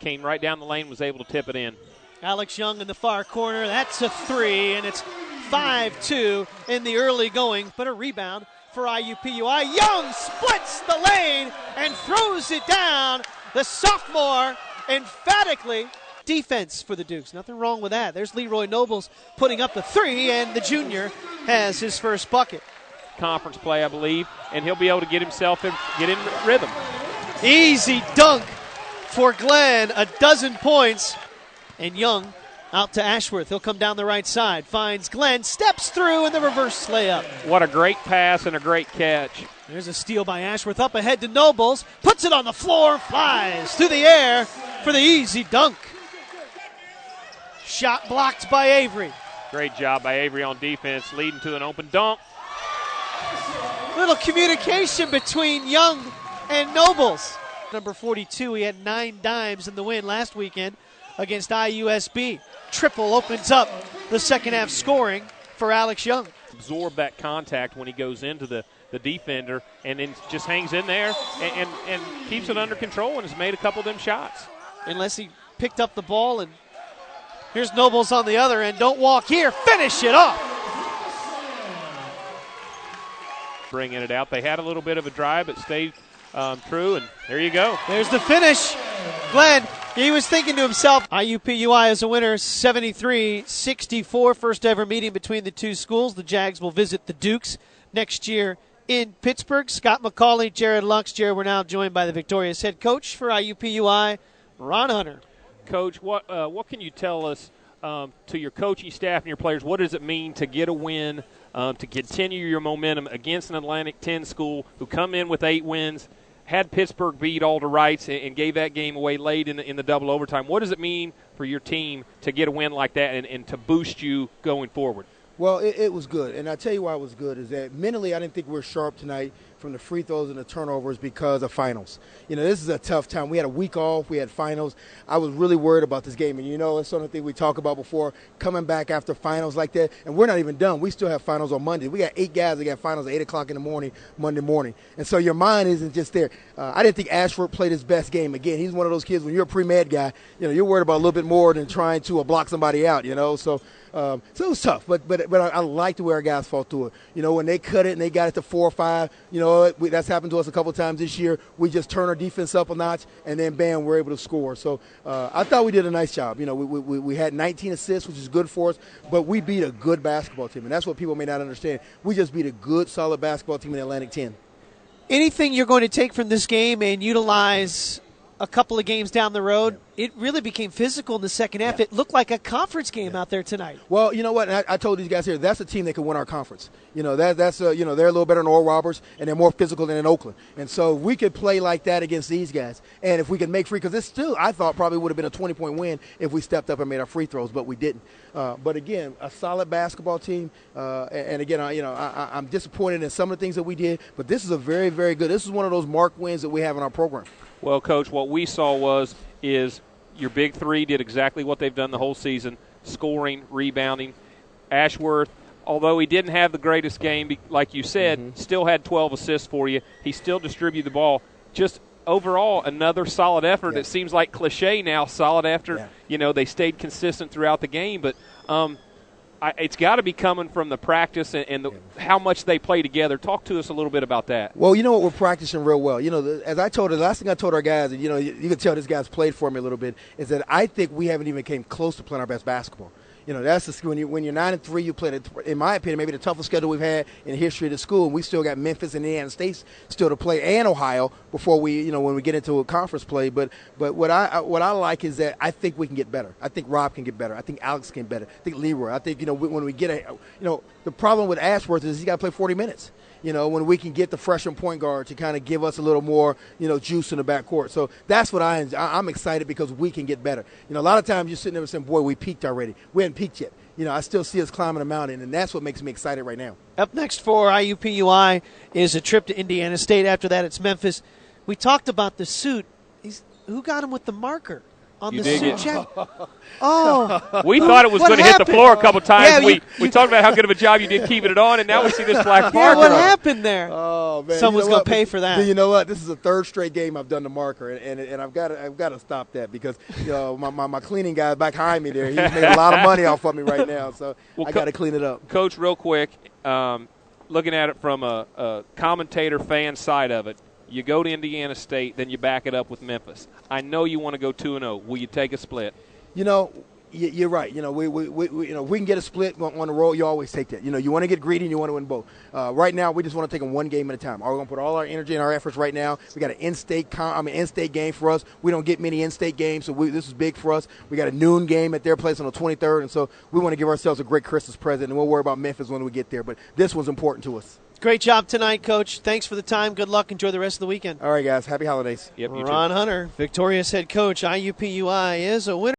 came right down the lane, was able to tip it in. Alex Young in the far corner. That's a three, and it's 5-2 in the early going, but a rebound for IUPUI. Young splits the lane and throws it down. The sophomore emphatically. Defense for the Dukes. Nothing wrong with that. There's Leroy Nobles putting up the three, and the junior has his first bucket. Conference play, I believe, and he'll be able to get in rhythm. Easy dunk for Glenn, a dozen points. And Young out to Ashworth. He'll come down the right side, finds Glenn, steps through, and the reverse layup. What a great pass and a great catch. There's a steal by Ashworth, up ahead to Nobles, puts it on the floor, flies through the air for the easy dunk. Shot blocked by Avery. Great job by Avery on defense, leading to an open dunk. Little communication between Young and Nobles. Number 42, he had 9 dimes in the win last weekend against IUSB. Triple opens up the second half scoring for Alex Young. Absorb that contact when he goes into the defender and then just hangs in there and keeps it under control and has made a couple of them shots. Unless he picked up the ball, and here's Nobles on the other end. Don't walk here. Finish it off. Bringing it out. They had a little bit of a drive, but stayed true, and there you go. There's the finish. Glenn, he was thinking to himself, IUPUI is a winner, 73-64, first ever meeting between the two schools. The Jags will visit the Dukes next year in Pittsburgh. Scott McCauley, Jared Lux. Jared, we're now joined by the victorious head coach for IUPUI, Ron Hunter. Coach, what can you tell us to your coaching staff and your players? What does it mean to get a win, to continue your momentum against an Atlantic 10 school who come in with 8 wins, had Pittsburgh beat all to rights and gave that game away late in the double overtime? What does it mean for your team to get a win like that and to boost you going forward? Well, it was good, and I'll tell you why it was good is that mentally I didn't think we were sharp tonight from the free throws and the turnovers because of finals. You know, this is a tough time. We had a week off. We had finals. I was really worried about this game, and you know, it's something we talked about before, coming back after finals like that, and we're not even done. We still have finals on Monday. We got 8 guys that got finals at 8 o'clock in the morning, Monday morning, and so your mind isn't just there. I didn't think Ashford played his best game. Again, he's one of those kids, when you're a pre-med guy, you know, you're worried about a little bit more than trying to block somebody out, you know, so it was tough, but I liked the way our guys fought through it. You know, when they cut it and they got it to 4 or 5, you know, that's happened to us a couple of times this year. We just turn our defense up a notch, and then, bam, we're able to score. So I thought we did a nice job. You know, we had 19 assists, which is good for us, but we beat a good basketball team, and that's what people may not understand. We just beat a good, solid basketball team in the Atlantic 10. Anything you're going to take from this game and utilize a couple of games down the road? It really became physical in the second half. It looked like a conference game out there tonight. Well, you know what? I told these guys here, that's a team that could win our conference. You know, that's you know, they're a little better than Oral Roberts, and they're more physical than in Oakland. And so we could play like that against these guys. And if we could make free, because it's still, I thought, probably would have been a 20-point win if we stepped up and made our free throws, but we didn't. But again, a solid basketball team. And again, I'm disappointed in some of the things that we did, but this is a very, very good. This is one of those mark wins that we have in our program. Well, Coach, what we saw is your big three did exactly what they've done the whole season, scoring, rebounding. Ashworth, although he didn't have the greatest game, like you said, still had 12 assists for you. He still distributed the ball. Just overall, another solid effort. It seems like cliche now, solid after, you know, they stayed consistent throughout the game. But it's got to be coming from the practice and how much they play together. Talk to us a little bit about that. Well, you know what, we're practicing real well. You know, as I told the last thing I told our guys, and you know, you can tell this guy's played for me a little bit, is that I think we haven't even came close to playing our best basketball. You know, that's the when you're 9-3, you play, in my opinion, maybe the toughest schedule we've had in the history of the school. And we still got Memphis and Indiana State still to play, and Ohio before we, you know, when we get into a conference play. But what I like is that I think we can get better. I think Rob can get better. I think Alex can get better. I think Leroy. I think, you know, when we get the problem with Ashworth is he's got to play 40 minutes. You know, when we can get the freshman point guard to kind of give us a little more, you know, juice in the backcourt. So that's what I'm excited because we can get better. You know, a lot of times you're sitting there saying, boy, we peaked already. We haven't peaked yet. You know, I still see us climbing a mountain, and that's what makes me excited right now. Up next for IUPUI is a trip to Indiana State. After that, it's Memphis. We talked about the suit. Who got him with the marker on You the dig suit it? jacket. Oh. We thought it was What going to hit the happened? floor a couple times. Yeah, we talked about how good of a job you did keeping it on, and now we see this black Yeah, marker. what on it. happened there? Oh man, Someone's you know going to what? pay for that. You know what? This is the third straight game I've done the marker, and I've got to stop that because my cleaning guy back behind me there, he's made a lot of money off of me right now, so I got to clean it up. Coach, real quick, looking at it from a commentator fan side of it, you go to Indiana State, then you back it up with Memphis. I know you want to go 2-0. Will you take a split? You know, you're right. You know, we can get a split on the road. You always take that. You know, you want to get greedy and you want to win both. Right now, we just want to take them one game at a time. We're going to put all our energy and our efforts right now. We got an in-state game for us. We don't get many in-state games, so this is big for us. We got a noon game at their place on the 23rd, and so we want to give ourselves a great Christmas present, and we'll worry about Memphis when we get there. But this one's important to us. Great job tonight, Coach. Thanks for the time. Good luck. Enjoy the rest of the weekend. All right, guys. Happy holidays. Yep, you too. Ron Hunter, victorious head coach. IUPUI is a winner.